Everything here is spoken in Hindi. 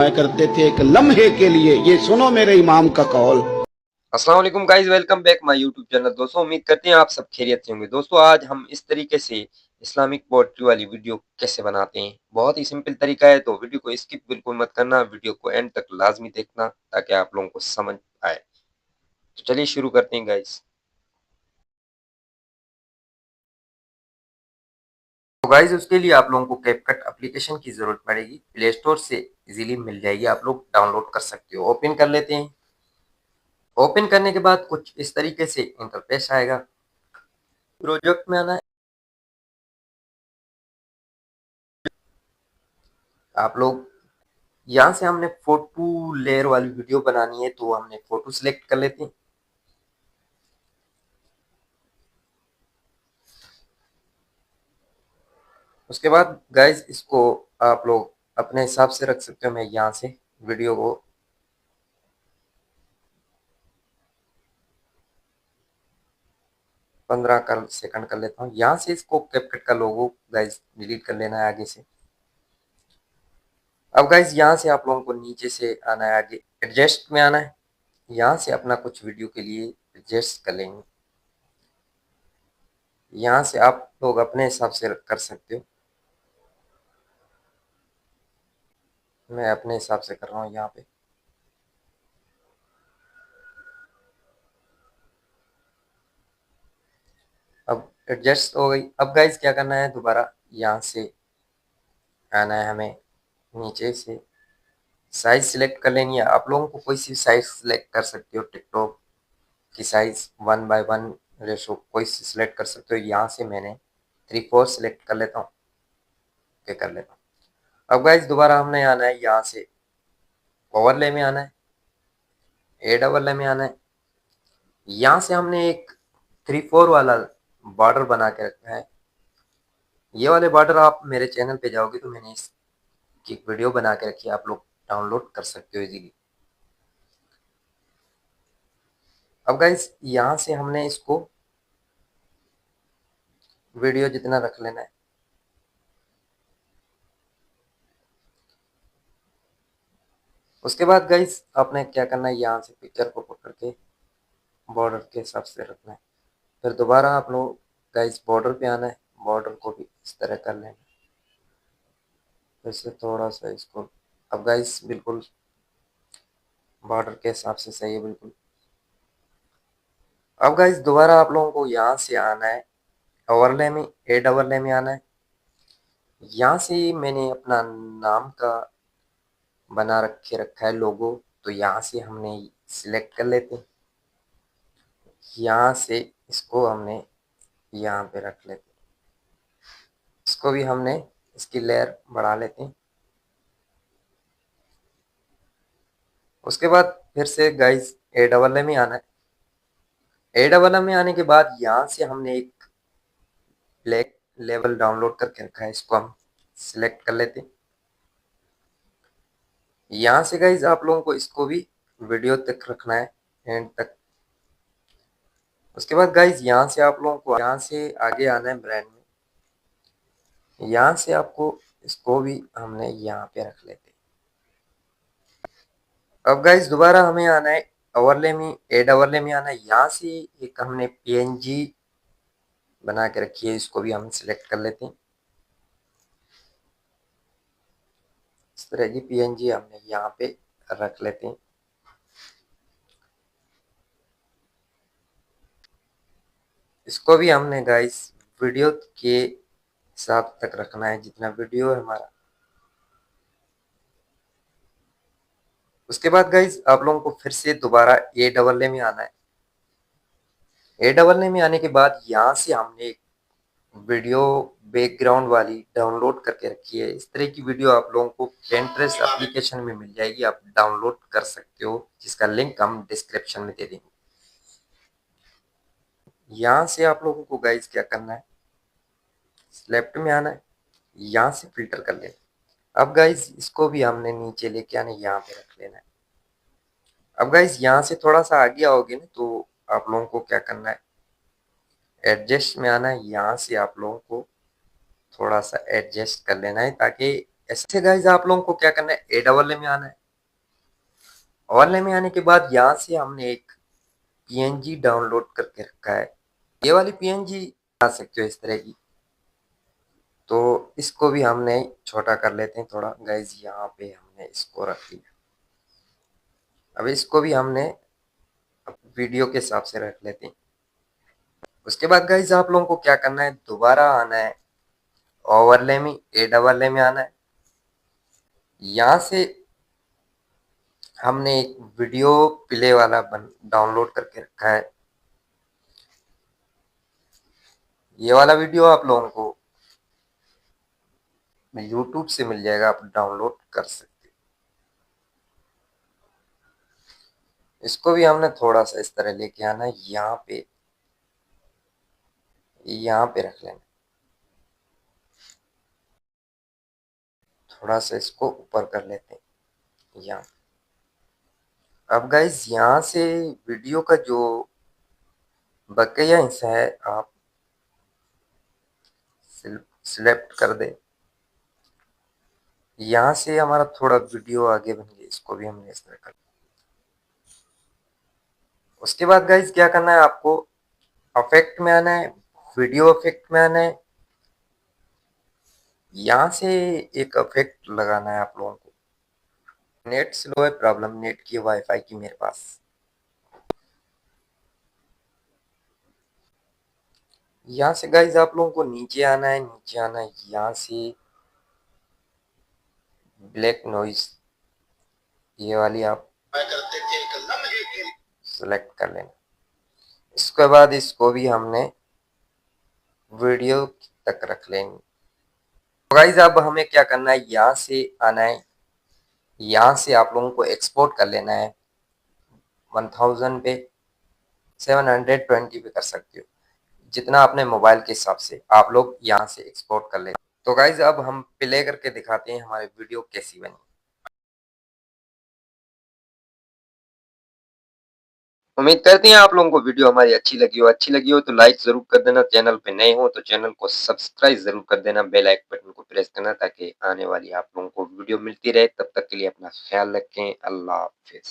करते थे एक लम्हे के लिए, ये सुनो मेरे इमाम का कौल। अस्सलाम वालेकुम guys, welcome back my YouTube channel. दोस्तों उम्मीद करते हैं आप सब खैरियत से होंगे। दोस्तों आज हम इस तरीके से इस्लामिक पोएट्री वाली वीडियो कैसे बनाते हैं, बहुत ही सिंपल तरीका है। तो वीडियो को स्किप बिल्कुल मत करना, वीडियो को एंड तक लाजमी देखना ताकि आप लोगों को समझ आए। तो चलिए शुरू करते हैं गाइस। तो गाइस उसके लिए आप लोगों को कैपकट एप्लीकेशन की जरूरत पड़ेगी। प्ले स्टोर से इजीली मिल जाएगी, आप लोग डाउनलोड कर सकते हो। ओपन कर लेते हैं। ओपन करने के बाद कुछ इस तरीके से इंटरफेस आएगा। प्रोजेक्ट में आना है। आप लोग यहाँ से हमने फोटो लेयर वाली वीडियो बनानी है, तो हमने फोटो सिलेक्ट कर लेते हैं। उसके बाद गाइज इसको आप लोग अपने हिसाब से रख सकते हो। मैं यहाँ से वीडियो को 15 सेकंड कर लेता हूँ। यहाँ से इसको कैपकट का लोगो गाइज डिलीट कर लेना है आगे से। अब गाइज यहाँ से आप लोगों को नीचे से आना है, आगे एडजस्ट में आना है। यहाँ से अपना कुछ वीडियो के लिए एडजस्ट कर लेंगे। यहाँ से आप लोग अपने हिसाब से कर सकते हो। मैं अपने हिसाब से कर रहा हूँ यहाँ पे। अब एडजस्ट हो गई। अब गाइज क्या करना है, दोबारा यहाँ से आना है हमें, नीचे से साइज सिलेक्ट कर लेनी है। आप लोगों को कोई सी साइज सिलेक्ट कर सकते हो। टिकटॉक की साइज 1:1 रेशो कोई सी सिलेक्ट कर सकते हो। यहाँ से मैंने 3:4 सिलेक्ट कर लेता हूँ। ओके कर लेता हूँ। अब गाइज दोबारा हमने आना है, यहाँ से ओवरले में आना है, एड ओवरले में आना है। यहाँ से हमने एक 3:4 वाला बॉर्डर बना के रखा है। ये वाले बॉर्डर आप मेरे चैनल पे जाओगे तो मैंने इसकी वीडियो बना के रखी है, आप लोग डाउनलोड कर सकते हो इजीली। अब गाइस यहाँ से हमने इसको वीडियो जितना रख लेना है। उसके बाद गाइस आपने क्या करना है, यहाँ से पिक्चर को पकड़ के बॉर्डर के हिसाब से रखना है। फिर दोबारा आप लोग गाइस बॉर्डर पे आना है, बॉर्डर को भी इस तरह कर लेना है। फिर से थोड़ा सा इसको, अब गाइस बिल्कुल बॉर्डर के हिसाब से सही है बिल्कुल। अब गाइस दोबारा आप लोगों को यहाँ से आना है, ओवरले में, एड ओवरले में आना है। यहाँ से मैंने अपना नाम का बना रखा है लोगो, तो यहाँ से हमने सिलेक्ट कर लेते हैं। यहाँ से इसको हमने यहाँ पे रख लेते हैं। इसको भी हमने इसकी लेयर बढ़ा लेते हैं। उसके बाद फिर से गाइस ए डबल ए में आना है। ए डबल ए में आने के बाद यहाँ से हमने एक ब्लैक लेवल डाउनलोड करके रखा है, इसको हम सिलेक्ट कर लेते हैं। यहाँ से गाइस आप लोगों को इसको भी वीडियो तक रखना है, एंड तक। उसके बाद गाइस यहाँ से आप लोगों को यहाँ से आगे आना है ब्रांड में। यहाँ से आपको इसको भी हमने यहाँ पे रख लेते हैं। अब गाइस दोबारा हमें आना है ओवरले में, एड ओवरले में आना है। यहाँ से एक हमने पीएनजी बना के रखी है, इसको भी हम सिलेक्ट कर लेते हैं। इस तरह की पीएनजी हमने यहाँ पे रख लेते हैं। इसको भी हमने गाइस वीडियो के हिसाब तक रखना है, जितना वीडियो है हमारा। उसके बाद गाइस आप लोगों को फिर से दोबारा ए डबल ए में आना है। ए डबल ए में आने के बाद यहाँ से हमने एक वीडियो बैकग्राउंड वाली डाउनलोड करके रखी है। इस तरह की वीडियो आप लोगों को Pinterest एप्लीकेशन में मिल जाएगी, आप डाउनलोड कर सकते हो, जिसका लिंक हम डिस्क्रिप्शन में दे देंगे। यहाँ से आप लोगों को गाइस क्या करना है, लेफ्ट में आना है, यहाँ से फिल्टर कर लेना। अब गाइस इसको भी हमने नीचे लेके आना, यहाँ पे रख लेना है। अब गाइस यहाँ से थोड़ा सा आगे आओगे ना, तो आप लोगों को क्या करना है, एडजस्ट में आना है। यहाँ से आप लोगों को थोड़ा सा एडजस्ट कर लेना है ताकि ऐसे गाइज आप लोगों को क्या करना है, ए डबल ए में आना है। और में आने के बाद यहाँ से हमने एक पीएनजी डाउनलोड करके रखा है। ये वाली पीएनजी आ सकते हो इस तरह की। तो इसको भी हमने छोटा कर लेते हैं थोड़ा गाइज। यहाँ पे हमने इसको रख लिया। अब इसको भी हमने वीडियो के हिसाब से रख लेते हैं। उसके बाद गाइज आप लोगों को क्या करना है, दोबारा आना है ओवरले में, ए डबल ए में आना है। यहाँ से हमने एक वीडियो प्ले वाला डाउनलोड करके रखा है। ये वाला वीडियो आप लोगों को यूट्यूब से मिल जाएगा, आप डाउनलोड कर सकते हैं। इसको भी हमने थोड़ा सा इस तरह लेके आना है, यहाँ पे रख लेना। थोड़ा सा इसको ऊपर कर लेते हैं यहाँ। अब गाइज यहाँ से वीडियो का जो बकाया हिस्सा है आप सिलेक्ट कर दे। यहाँ से हमारा थोड़ा वीडियो आगे बन गया, इसको भी हमने इस तरह कर। उसके बाद गाइज क्या करना है, आपको इफेक्ट में आना है, वीडियो इफेक्ट में आना है। यहाँ से एक इफेक्ट लगाना है आप लोगों को। नेट स्लो है, प्रॉब्लम नेट की, वाईफाई की मेरे पास। यहाँ से गाइज आप लोगों को नीचे आना है, यहाँ से ब्लैक नॉइज ये वाली आप सेलेक्ट कर लेना। इसके बाद इसको भी हमने वीडियो तक रख लेंगे। तो गाइज अब हमें क्या करना है, यहाँ से आना है, यहाँ से आप लोगों को एक्सपोर्ट कर लेना है। 1000 पे 720 पे कर सकते हो, जितना अपने मोबाइल के हिसाब से आप लोग यहाँ से एक्सपोर्ट कर लें। तो गाइज अब हम प्ले करके दिखाते हैं हमारी वीडियो कैसी बनी। उम्मीद करते हैं आप लोगों को वीडियो हमारी अच्छी लगी हो तो लाइक जरूर कर देना। चैनल पे नए हो तो चैनल को सब्सक्राइब जरूर कर देना। बेल आइकन बटन को प्रेस करना ताकि आने वाली आप लोगों को वीडियो मिलती रहे। तब तक के लिए अपना ख्याल रखें। अल्लाह हाफिज।